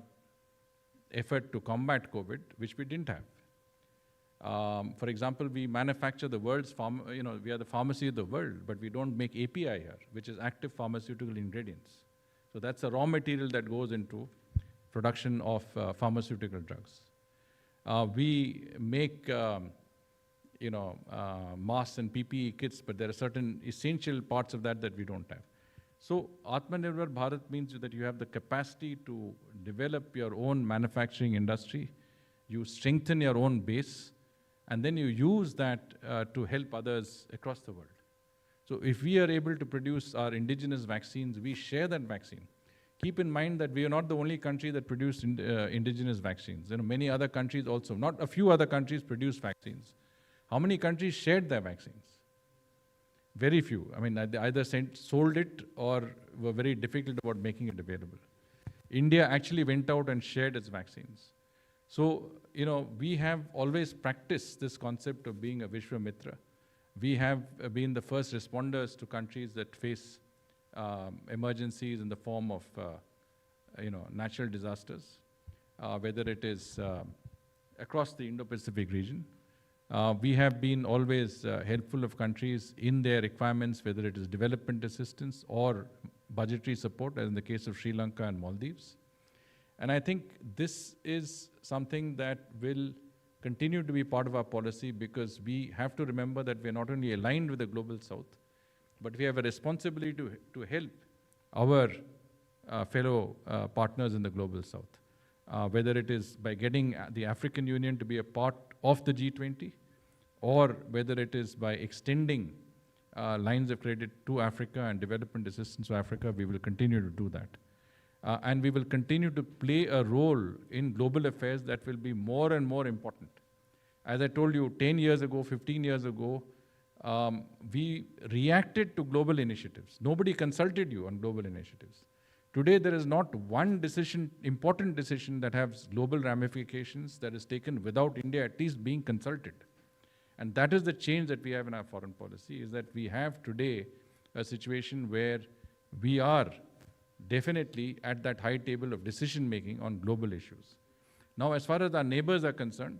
effort to combat COVID, which we didn't have. For example, we manufacture the world's we are the pharmacy of the world, but we don't make API here, which is active pharmaceutical ingredients. So that's a raw material that goes into production of pharmaceutical drugs. We make masks and PPE kits, but there are certain essential parts of that we don't have. So Atmanirbhar Bharat means that you have the capacity to develop your own manufacturing industry, you strengthen your own base, and then you use that to help others across the world. So if we are able to produce our indigenous vaccines, we share that vaccine. Keep in mind that we are not the only country that produced indigenous vaccines. Many other countries also, not a few other countries produce vaccines. How many countries shared their vaccines? Very few. I mean, they either sold it or were very difficult about making it available. India actually went out and shared its vaccines. So, we have always practiced this concept of being a Vishwamitra. We have been the first responders to countries that face emergencies in the form of, natural disasters, whether it is across the Indo-Pacific region. We have been always helpful of countries in their requirements, whether it is development assistance or budgetary support, as in the case of Sri Lanka and Maldives. And I think this is something that will continue to be part of our policy, because we have to remember that we are not only aligned with the Global South, but we have a responsibility to help our fellow partners in the Global South, whether it is by getting the African Union to be a part of the G20, or whether it is by extending lines of credit to Africa and development assistance to Africa. We will continue to do that. and we will continue to play a role in global affairs that will be more and more important. As I told you, 10 years ago, 15 years ago, we reacted to global initiatives. Nobody consulted you on global initiatives. Today, there is not one decision, important decision that has global ramifications that is taken without India at least being consulted. And that is the change that we have in our foreign policy, is that we have today a situation where we are definitely at that high table of decision making on global issues. Now, as far as our neighbors are concerned,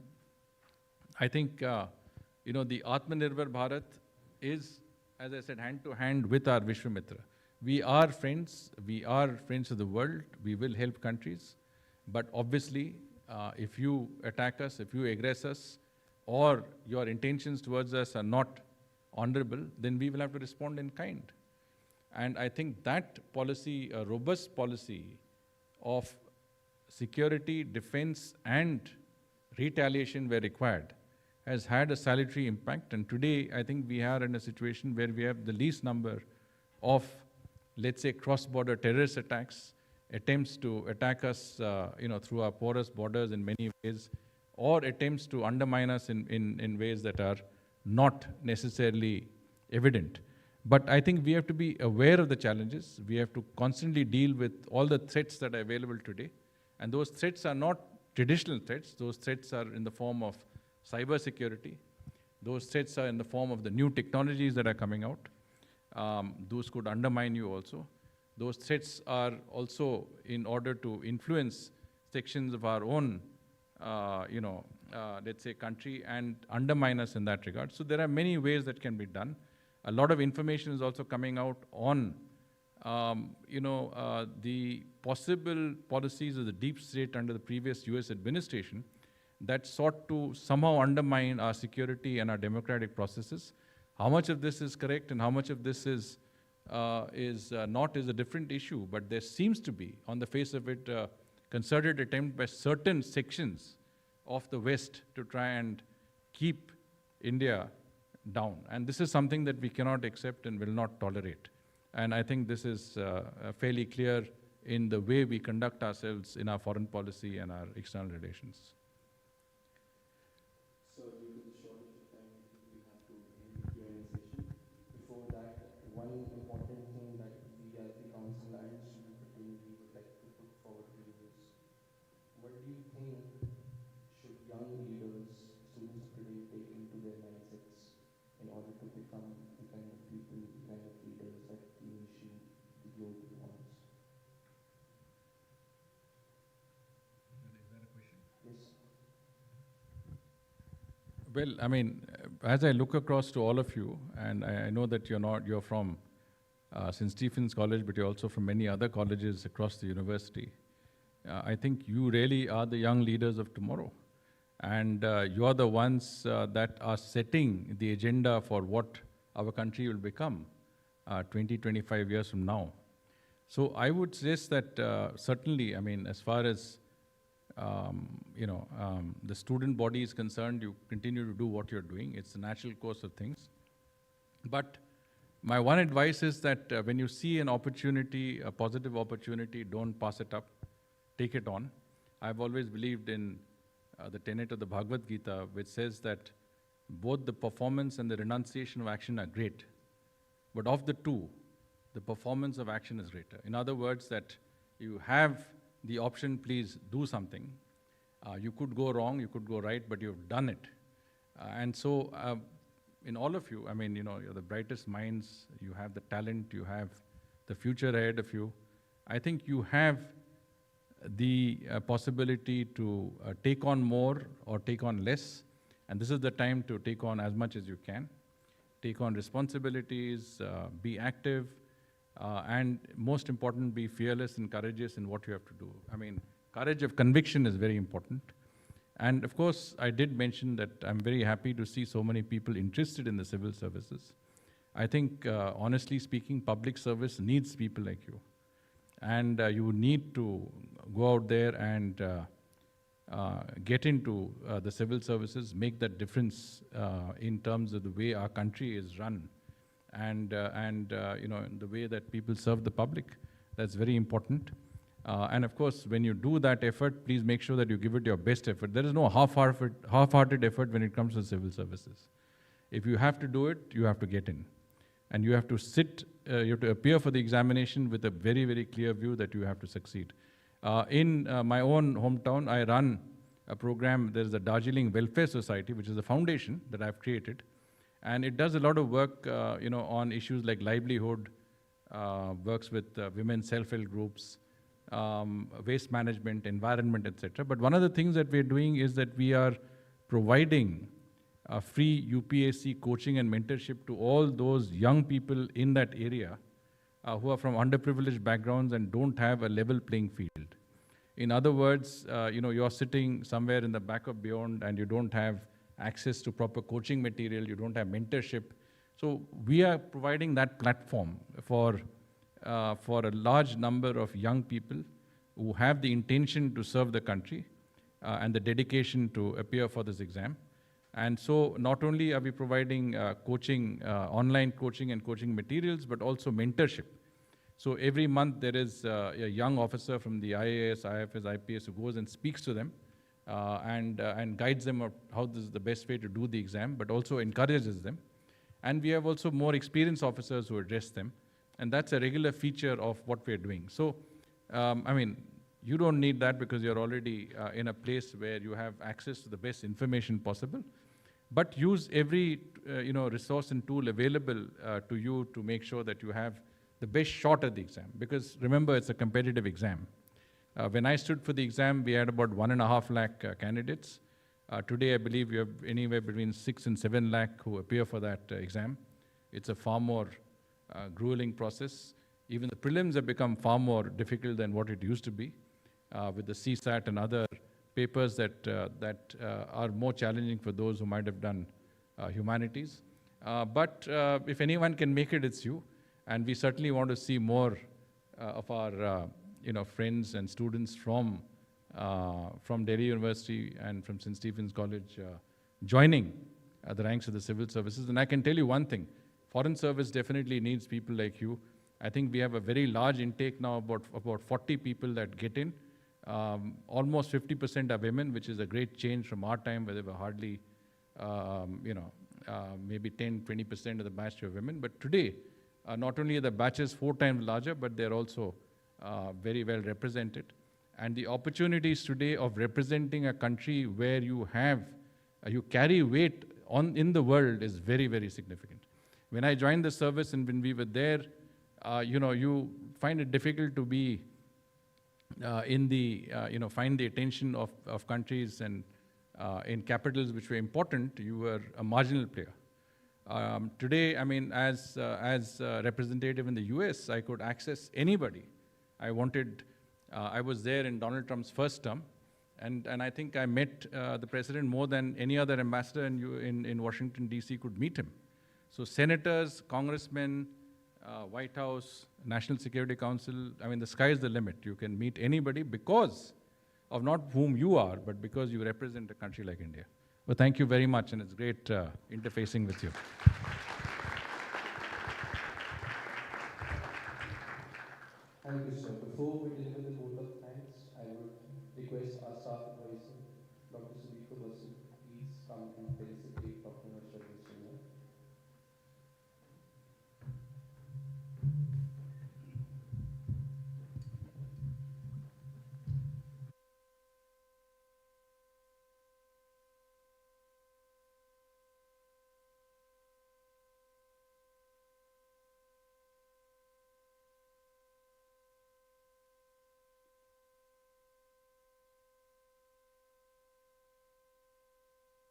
I think, the Atmanirbhar Bharat is, as I said, hand to hand with our Vishwamitra. We are friends of the world, we will help countries, but obviously, if you attack us, if you aggress us, or your intentions towards us are not honorable, then we will have to respond in kind. And I think that policy, a robust policy of security, defense, and retaliation where required, has had a salutary impact. And today, I think we are in a situation where we have the least number of, let's say, cross-border terrorist attacks, attempts to attack us, through our porous borders in many ways, or attempts to undermine us in ways that are not necessarily evident. But I think we have to be aware of the challenges. We have to constantly deal with all the threats that are available today. And those threats are not traditional threats. Those threats are in the form of cyber security. Those threats are in the form of the new technologies that are coming out. Those could undermine you also. Those threats are also in order to influence sections of our own, let's say, country and undermine us in that regard. So there are many ways that can be done. A lot of information is also coming out on, the possible policies of the deep state under the previous US administration that sought to somehow undermine our security and our democratic processes. How much of this is correct and how much of this is not is a different issue, but there seems to be, on the face of it, a concerted attempt by certain sections of the West to try and keep India down. And this is something that we cannot accept and will not tolerate. And I think this is fairly clear in the way we conduct ourselves in our foreign policy and our external relations. So due to the shortage of time, we have to end the Q&A session. Before that, one important thing that we as the council and student fraternity would like to put forward to you is, what do you think should young leaders, students of today, take into their mindsets in order to become the kind of people, the kind of leaders that the nation, the globe wants? Is that a question? Yes. Well, I mean, as I look across to all of you, and I know that you're from St. Stephen's College, but you're also from many other colleges across the university. I think you really are the young leaders of tomorrow. And you're the ones that are setting the agenda for what our country will become 20, 25 years from now. So I would suggest that certainly, I mean, as far as the student body is concerned, you continue to do what you're doing. It's the natural course of things. But my one advice is that when you see an opportunity, a positive opportunity, don't pass it up, take it on. I've always believed in the tenet of the Bhagavad Gita, which says that both the performance and the renunciation of action are great. But of the two, the performance of action is greater. In other words, that you have the option, please do something. You could go wrong, you could go right, but you've done it. And so in all of you, I mean, you're the brightest minds, you have the talent, you have the future ahead of you. I think you have the possibility to take on more or take on less. And this is the time to take on as much as you can. Take on responsibilities, be active, and most important, be fearless and courageous in what you have to do. I mean, courage of conviction is very important. And of course, I did mention that I'm very happy to see so many people interested in the civil services. I think, honestly speaking, public service needs people like you. And you need to go out there and get into the civil services, make that difference in terms of the way our country is run, and the way that people serve the public. That's very important. And of course, when you do that effort, please make sure that you give it your best effort. There is no half-hearted effort when it comes to civil services. If you have to do it, you have to get in. And you have to you have to appear for the examination with a very, very clear view that you have to succeed. In my own hometown, I run a program. There's the Darjeeling Welfare Society, which is a foundation that I've created. And it does a lot of work on issues like livelihood, works with women's self-help groups, waste management, environment, etc. But one of the things that we're doing is that we are providing free UPSC coaching and mentorship to all those young people in that area who are from underprivileged backgrounds and don't have a level playing field. In other words, you're sitting somewhere in the back of beyond and you don't have access to proper coaching material, you don't have mentorship. So we are providing that platform for a large number of young people who have the intention to serve the country and the dedication to appear for this exam. And so not only are we providing coaching, online coaching and coaching materials, but also mentorship. So every month there is a young officer from the IAS, IFS, IPS who goes and speaks to them and guides them on how this is the best way to do the exam, but also encourages them. And we have also more experienced officers who address them. And that's a regular feature of what we're doing. So, you don't need that because you're already in a place where you have access to the best information possible. But use every resource and tool available to you to make sure that you have the best shot at the exam. Because remember, it's a competitive exam. When I stood for the exam, we had about 1.5 lakh candidates. Today, I believe we have anywhere between 6 and 7 lakh who appear for that exam. It's a far more grueling process. Even the prelims have become far more difficult than what it used to be with the CSAT and other papers that are more challenging for those who might have done humanities. But if anyone can make it, it's you. And we certainly want to see more of our friends and students from Delhi University and from St. Stephen's College joining the ranks of the civil services. And I can tell you one thing, Foreign Service definitely needs people like you. I think we have a very large intake now, about 40 people that get in. Almost 50% are women, which is a great change from our time where there were hardly, maybe 10, 20% of the batch were women. But today, not only are the batches 4 times larger, but they're also very well represented. And the opportunities today of representing a country where you carry weight in the world is very, very significant. When I joined the service and when we were there, you find it difficult to be find the attention of countries and in capitals which were important. You were a marginal player. Today, as a representative in the US, I could access anybody I wanted. I was there in Donald Trump's first term, and I think I met the president more than any other ambassador in Washington, D.C. could meet him. So senators, congressmen, White House, National Security Council, the sky is the limit. You can meet anybody because of not whom you are, but because you represent a country like India. Well, thank you very much, and it's great interfacing with you. Thank you, sir. Before we deliver the vote of thanks, I would request our staff advisor, Dr. Sudipta Basu, please come and felicitate Dr. Harshvardhan.